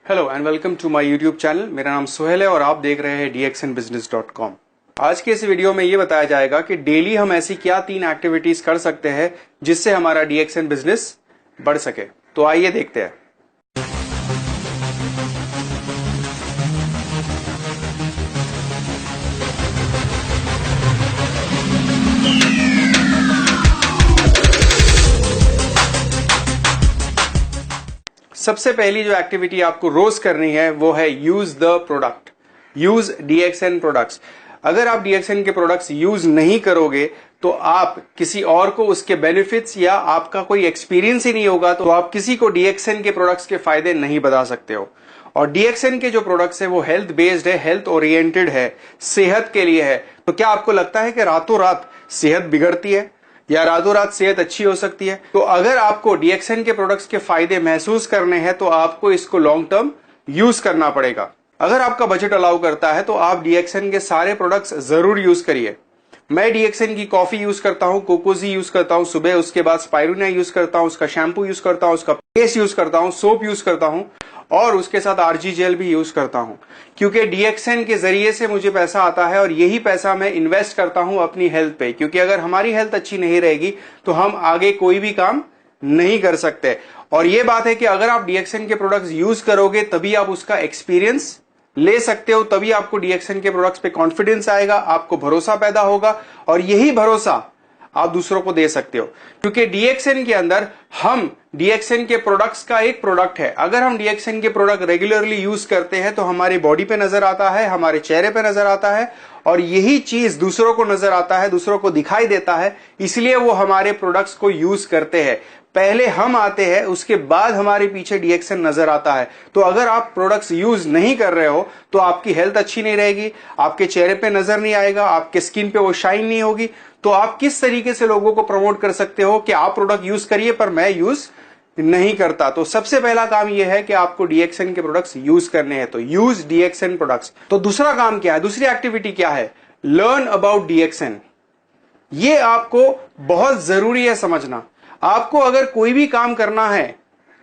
Hello and welcome to my YouTube channel. मेरा नाम सोहेल है और आप देख रहे हैं dxnbusiness.com। आज के इस वीडियो में ये बताया जाएगा कि डेली हम ऐसी क्या 3 एक्टिविटीज कर सकते हैं जिससे हमारा DXN बिजनेस बढ़ सके। तो आइए देखते हैं। सबसे पहली जो एक्टिविटी आपको रोज करनी है वो है use the product, use DXN products. अगर आप DXN के प्रोडक्ट्स यूज नहीं करोगे तो आप किसी और को उसके बेनिफिट्स या आपका कोई एक्सपीरियंस ही नहीं होगा तो आप किसी को DXN के प्रोडक्ट्स के फायदे नहीं बता सकते हो। और DXN के जो प्रोडक्ट्स है वो हेल्थ बेस्ड है, हेल्थ ओरिएंटेड है, सेहत के लिए है। तो क्या आपको लगता है कि रातों रात सेहत बिगड़ती है या रातों रात सेहत अच्छी हो सकती है? तो अगर आपको DXN के प्रोडक्ट्स के फायदे महसूस करने हैं तो आपको इसको लॉन्ग टर्म यूज करना पड़ेगा। अगर आपका बजट अलाउ करता है तो आप DXN के सारे प्रोडक्ट्स जरूर यूज करिए। मैं DXN की कॉफी यूज करता हूं, कोकोजी यूज करता हूं सुबह, उसके बाद स्पाइरुलिना यूज करता हूं, उसका शैम्पू यूज करता हूं, उसका पेस्ट यूज करता हूं, सोप यूज करता हूं और उसके साथ RG जेल भी यूज करता हूं, क्योंकि DXN के जरिए से मुझे पैसा आता है और यही पैसा मैं इन्वेस्ट करता हूं अपनी हेल्थ पे। क्योंकि अगर हमारी हेल्थ अच्छी नहीं रहेगी तो हम आगे कोई भी काम नहीं कर सकते। और ये बात है कि अगर आप DXN के प्रोडक्ट्स यूज करोगे तभी आप उसका एक्सपीरियंस ले सकते हो, तभी आपको DXN के प्रोडक्ट्स पे कॉन्फिडेंस आएगा, आपको भरोसा पैदा होगा और यही भरोसा आप दूसरों को दे सकते हो। क्योंकि DXN के अंदर हम DXN के प्रोडक्ट्स का एक प्रोडक्ट है। अगर हम DXN के प्रोडक्ट रेगुलरली यूज करते हैं तो हमारी बॉडी पे नजर आता है, हमारे चेहरे पे नजर आता है और यही चीज दूसरों को नजर आता है, दूसरों को दिखाई देता है, इसलिए वो हमारे प्रोडक्ट्स को यूज करते हैं। पहले हम आते हैं, उसके बाद हमारे पीछे DXN नजर आता है। तो अगर आप प्रोडक्ट्स यूज नहीं कर रहे हो तो आपकी हेल्थ अच्छी नहीं रहेगी, आपके चेहरे पे नजर नहीं आएगा, आपके स्किन पे वो शाइन नहीं होगी। तो आप किस तरीके से लोगों को प्रमोट कर सकते हो कि आप प्रोडक्ट यूज करिए पर मैं यूज नहीं करता? तो सबसे पहला काम यह है कि आपको DXN के प्रोडक्ट्स यूज करने हैं, तो यूज DXN प्रोडक्ट्स। तो दूसरा काम क्या है, दूसरी एक्टिविटी क्या है? Learn about DXN। ये आपको बहुत जरूरी है समझना। आपको अगर कोई भी काम करना है,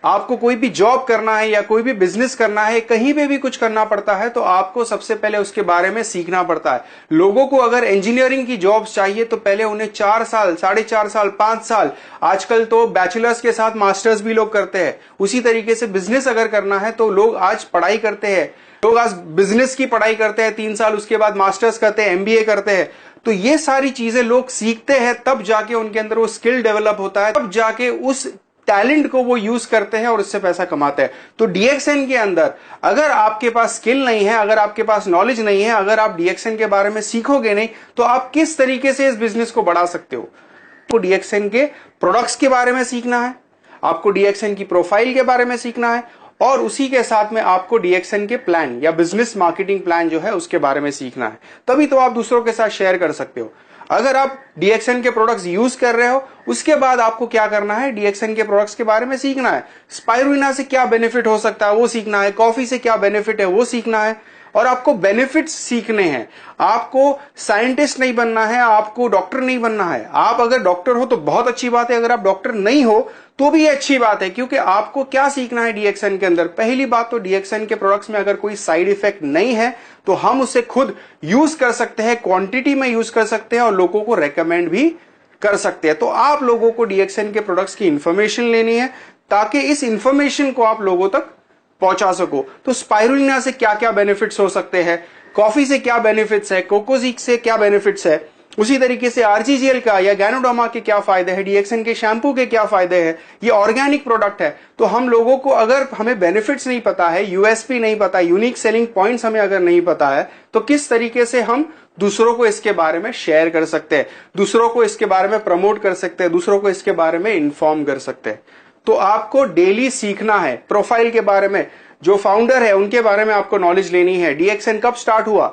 आपको कोई भी जॉब करना है या कोई भी बिजनेस करना है, कहीं पे भी कुछ करना पड़ता है तो आपको सबसे पहले उसके बारे में सीखना पड़ता है। लोगों को अगर इंजीनियरिंग की जॉब्स चाहिए तो पहले उन्हें 4 साल, 4.5 साल, 5 साल, आजकल तो बैचलर्स के साथ मास्टर्स भी लोग करते हैं। उसी तरीके से बिजनेस अगर करना है तो लोग आज पढ़ाई करते हैं, लोग आज बिजनेस की पढ़ाई करते हैं 3 साल, उसके बाद मास्टर्स करते हैं, MBA करते हैं। तो ये सारी चीजें लोग सीखते हैं, तब जाके उनके अंदर वो स्किल डेवलप होता है, तब जाके उस टैलेंट को वो यूज करते हैं और उससे पैसा कमाते हैं। तो DXN के अंदर अगर आपके पास स्किल नहीं है, अगर आपके पास नॉलेज नहीं है, अगर आप DXN के बारे में सीखोगे नहीं तो आप किस तरीके से इस बिजनेस को बढ़ा सकते हो? आपको DXN के प्रोडक्ट्स के बारे में सीखना है, आपको DXN की प्रोफाइल के बारे में सीखना है और उसी के साथ में आपको DXN के प्लान या बिजनेस मार्केटिंग प्लान जो है उसके बारे में सीखना है। तभी तो आप दूसरों के साथ शेयर कर सकते हो। अगर आप DXN के प्रोडक्ट्स यूज कर रहे हो, उसके बाद आपको क्या करना है? DXN के प्रोडक्ट्स के बारे में सीखना है। स्पाइरुलिना से क्या बेनिफिट हो सकता है वो सीखना है, कॉफी से क्या बेनिफिट है वो सीखना है और आपको बेनिफिट्स सीखने हैं। आपको साइंटिस्ट नहीं बनना है, आपको डॉक्टर नहीं बनना है। आप अगर डॉक्टर हो तो बहुत अच्छी बात है, अगर आप डॉक्टर नहीं हो तो भी अच्छी बात है, क्योंकि आपको क्या सीखना है DXN के अंदर? पहली बात तो DXN के प्रोडक्ट्स में अगर कोई साइड इफेक्ट नहीं है तो हम उसे खुद यूज कर सकते हैं, क्वांटिटी में यूज कर सकते हैं और लोगों को रेकमेंड भी कर सकते हैं। तो आप लोगों को DXN के प्रोडक्ट्स की इंफॉर्मेशन लेनी है ताकि इस इंफॉर्मेशन को आप लोगों तक पहुंचा सको। तो स्पाइरुलिना से क्या क्या बेनिफिट्स हो सकते हैं, कॉफी से क्या बेनिफिट्स है, कोकोजी से क्या बेनिफिट्स है, उसी तरीके से RG जेल का या गैनोडर्मा के क्या फायदे हैं, DXN के शैम्पू के क्या फायदे हैं, ये ऑर्गेनिक प्रोडक्ट है। तो हम लोगों को अगर हमें बेनिफिट्स नहीं पता है, USP नहीं पता, यूनिक सेलिंग पॉइंट्स हमें अगर नहीं पता है तो किस तरीके से हम दूसरों को इसके बारे में शेयर कर सकते हैं, दूसरों को इसके बारे में प्रमोट कर सकते हैं, दूसरों को इसके बारे में इन्फॉर्म कर सकते हैं। तो आपको डेली सीखना है प्रोफाइल के बारे में, जो फाउंडर है उनके बारे में आपको नॉलेज लेनी है। DXN कब स्टार्ट हुआ,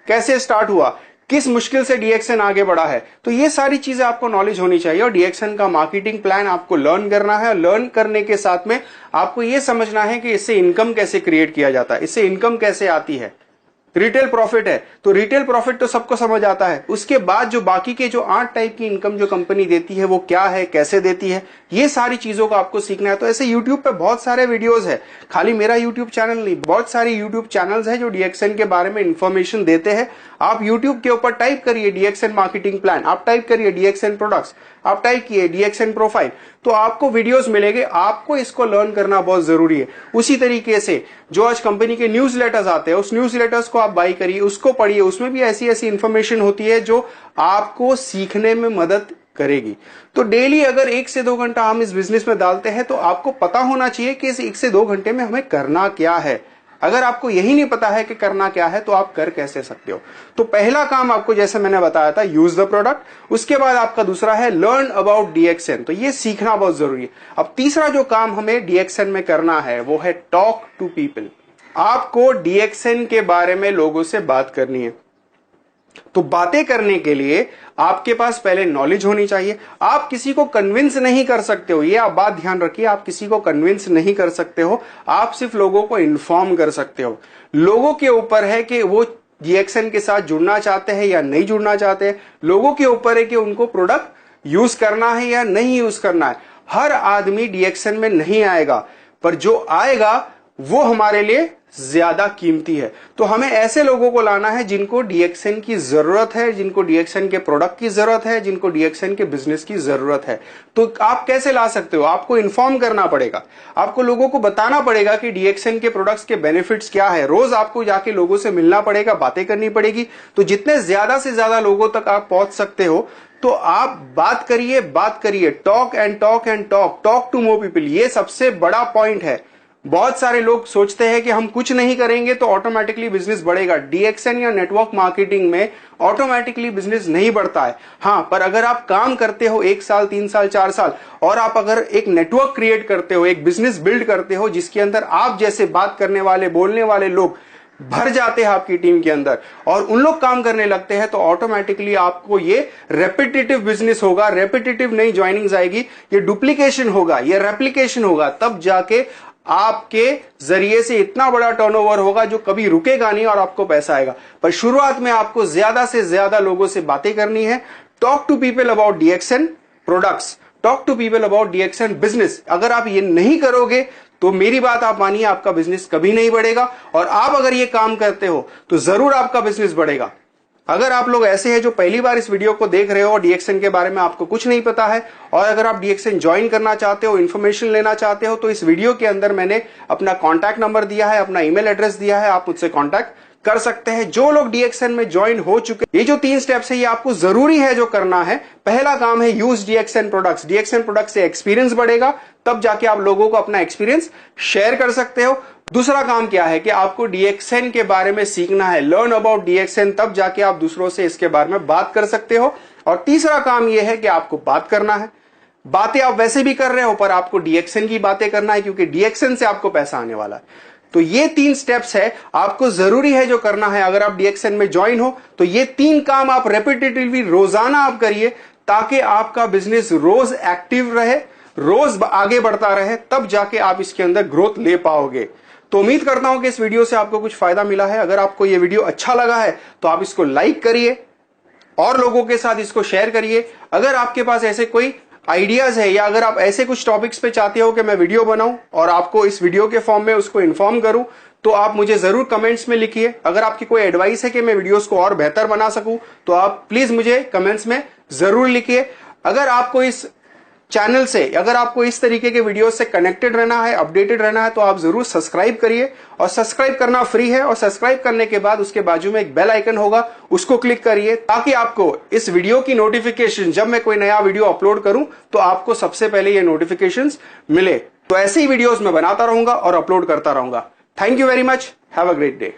कैसे स्टार्ट हुआ, किस मुश्किल से DXN आगे बढ़ा है, तो ये सारी चीजें आपको नॉलेज होनी चाहिए। और DXN का मार्केटिंग प्लान आपको लर्न करना है। लर्न करने के साथ में आपको ये समझना है कि इससे इनकम कैसे क्रिएट किया जाता है, इससे इनकम कैसे आती है। रिटेल प्रॉफिट है, तो रिटेल प्रॉफिट तो सबको समझ आता है। उसके बाद जो बाकी के जो 8 टाइप की इनकम जो कंपनी देती है वो क्या है, कैसे देती है, ये सारी चीजों को आपको सीखना है। तो ऐसे यूट्यूब पे बहुत सारे वीडियोस है, खाली मेरा यूट्यूब चैनल नहीं, बहुत सारे यूट्यूब चैनल्स है जो डीएक्सएन के बारे में इंफॉर्मेशन देते हैं। आप यूट्यूब के ऊपर टाइप करिए डीएक्सएन मार्केटिंग प्लान, आप टाइप करिए डीएक्सएन प्रोडक्ट्स, आप टाइप किए डीएक्सएन प्रोफाइल, तो आपको वीडियोस मिलेंगे। आपको इसको लर्न करना बहुत जरूरी है। उसी तरीके से जो आज कंपनी के न्यूज़लेटर्स आते हैं, उस न्यूज़लेटर्स को आप बाई करिए, उसको पढ़िए, उसमें भी ऐसी ऐसी इंफॉर्मेशन होती है जो आपको सीखने में मदद करेगी। तो डेली अगर 1 से 2 घंटा हम इस बिजनेस में डालते हैं तो आपको पता होना चाहिए कि इस 1 से 2 घंटे में हमें करना क्या है। अगर आपको यही नहीं पता है कि करना क्या है तो आप कर कैसे सकते हो। तो पहला काम आपको, जैसे मैंने बताया था, यूज द प्रोडक्ट। उसके बाद आपका दूसरा है लर्न अबाउट डीएक्सएन, तो ये सीखना बहुत जरूरी है। अब तीसरा जो काम हमें डीएक्सएन में करना है वो है टॉक टू पीपल। आपको डीएक्सएन के बारे में लोगों से बात करनी है। तो बातें करने के लिए आपके पास पहले नॉलेज होनी चाहिए। आप किसी को कन्विंस नहीं कर सकते हो, ये आप बात ध्यान रखिए। आप किसी को कन्विंस नहीं कर सकते हो, आप सिर्फ लोगों को इन्फॉर्म कर सकते हो। लोगों के ऊपर है कि वो डीएक्सएन के साथ जुड़ना चाहते हैं या नहीं जुड़ना चाहते हैं। लोगों के ऊपर है कि उनको प्रोडक्ट यूज करना है या नहीं यूज करना है। हर आदमी डीएक्सएन में नहीं आएगा, पर जो आएगा वो हमारे लिए ज्यादा कीमती है। तो हमें ऐसे लोगों को लाना है जिनको डीएक्सएन की जरूरत है, जिनको डीएक्सएन के प्रोडक्ट की जरूरत है, जिनको डीएक्सएन के बिजनेस की जरूरत है। तो आप कैसे ला सकते हो? आपको इन्फॉर्म करना पड़ेगा, आपको लोगों को बताना पड़ेगा कि डीएक्सएन के प्रोडक्ट्स के बेनिफिट्स क्या है। रोज आपको जाके लोगों से मिलना पड़ेगा, बातें करनी पड़ेगी। तो जितने ज्यादा से ज्यादा लोगों तक आप पहुंच सकते हो तो आप बात करिए, बात करिए। Talk and talk and talk, talk to more people, ये सबसे बड़ा पॉइंट है। बहुत सारे लोग सोचते हैं कि हम कुछ नहीं करेंगे तो ऑटोमेटिकली बिजनेस बढ़ेगा। डीएक्सएन या नेटवर्क मार्केटिंग में ऑटोमेटिकली बिजनेस नहीं बढ़ता है। हां, पर अगर आप काम करते हो 1 साल, 3 साल, 4 साल, और आप अगर एक नेटवर्क क्रिएट करते हो, एक बिजनेस बिल्ड करते हो जिसके अंदर आप जैसे बात करने वाले, बोलने वाले लोग भर जाते हैं आपकी टीम के अंदर और उन लोग काम करने लगते हैं, तो ऑटोमेटिकली आपको ये रेपिटेटिव बिजनेस होगा। रेपिटेटिव नहीं ज्वाइनिंग्स आएगी, ये डुप्लीकेशन होगा, ये रेप्लीकेशन होगा। तब जाके आपके जरिए से इतना बड़ा टर्नओवर होगा जो कभी रुकेगा नहीं और आपको पैसा आएगा। पर शुरुआत में आपको ज्यादा से ज्यादा लोगों से बातें करनी है। Talk to people about DXN products, talk to people about DXN business. अगर आप ये नहीं करोगे तो मेरी बात आप मानिए, आपका बिजनेस कभी नहीं बढ़ेगा। और आप अगर ये काम करते हो तो जरूर आपका बिजनेस बढ़ेगा। अगर आप लोग ऐसे हैं जो पहली बार इस वीडियो को देख रहे हो और डीएक्सएन के बारे में आपको कुछ नहीं पता है, और अगर आप डीएक्सएन ज्वाइन करना चाहते हो, इन्फॉर्मेशन लेना चाहते हो, तो इस वीडियो के अंदर मैंने अपना कॉन्टैक्ट नंबर दिया है, अपना ईमेल एड्रेस दिया है, आप मुझसे कॉन्टैक्ट कर सकते हैं। जो लोग डीएक्सएन में ज्वाइन हो चुके, ये जो 3 स्टेप्स है ये आपको जरूरी है जो करना है। पहला काम है use DXN products. DXN product से एक्सपीरियंस बढ़ेगा, तब जाके आप लोगों को अपना एक्सपीरियंस शेयर कर सकते हो। दूसरा काम क्या है कि आपको डीएक्सएन के बारे में सीखना है, लर्न अबाउट डीएक्सएन, तब जाके आप दूसरों से इसके बारे में बात कर सकते हो। और तीसरा काम यह है कि आपको बात करना है। बातें आप वैसे भी कर रहे हो, पर आपको डीएक्सएन की बातें करना है, क्योंकि डीएक्सएन से आपको पैसा आने वाला है। तो ये 3 स्टेप्स है, आपको जरूरी है जो करना है। अगर आप डीएक्सएन में ज्वाइन हो तो ये 3 काम आप रेपिटेटिवली रोजाना आप करिए, ताकि आपका बिजनेस रोज एक्टिव रहे, रोज आगे बढ़ता रहे, तब जाके आप इसके अंदर ग्रोथ ले पाओगे। तो उम्मीद करता हूं कि इस वीडियो से आपको कुछ फायदा मिला है। अगर आपको ये वीडियो अच्छा लगा है तो आप इसको लाइक करिए और लोगों के साथ इसको शेयर करिए। अगर आपके पास ऐसे कोई आइडियाज है या अगर आप ऐसे कुछ टॉपिक्स पे चाहते हो कि मैं वीडियो बनाऊं और आपको इस वीडियो के फॉर्म में उसको इन्फॉर्म करूं, तो आप मुझे जरूर कमेंट्स में लिखिए। अगर आपकी कोई एडवाइस है कि मैं वीडियोस को और बेहतर बना सकूं तो आप प्लीज मुझे कमेंट्स में जरूर लिखिए। अगर आपको इस चैनल से, अगर आपको इस तरीके के वीडियोस से कनेक्टेड रहना है, अपडेटेड रहना है, तो आप जरूर सब्सक्राइब करिए। और सब्सक्राइब करना फ्री है, और सब्सक्राइब करने के बाद उसके बाजू में एक बेल आइकन होगा, उसको क्लिक करिए, ताकि आपको इस वीडियो की नोटिफिकेशन, जब मैं कोई नया वीडियो अपलोड करूं तो आपको सबसे पहले ये नोटिफिकेशंस मिले। तो ऐसे ही वीडियोस मैं बनाता रहूंगा और अपलोड करता रहूंगा। Thank you very much, have a great day.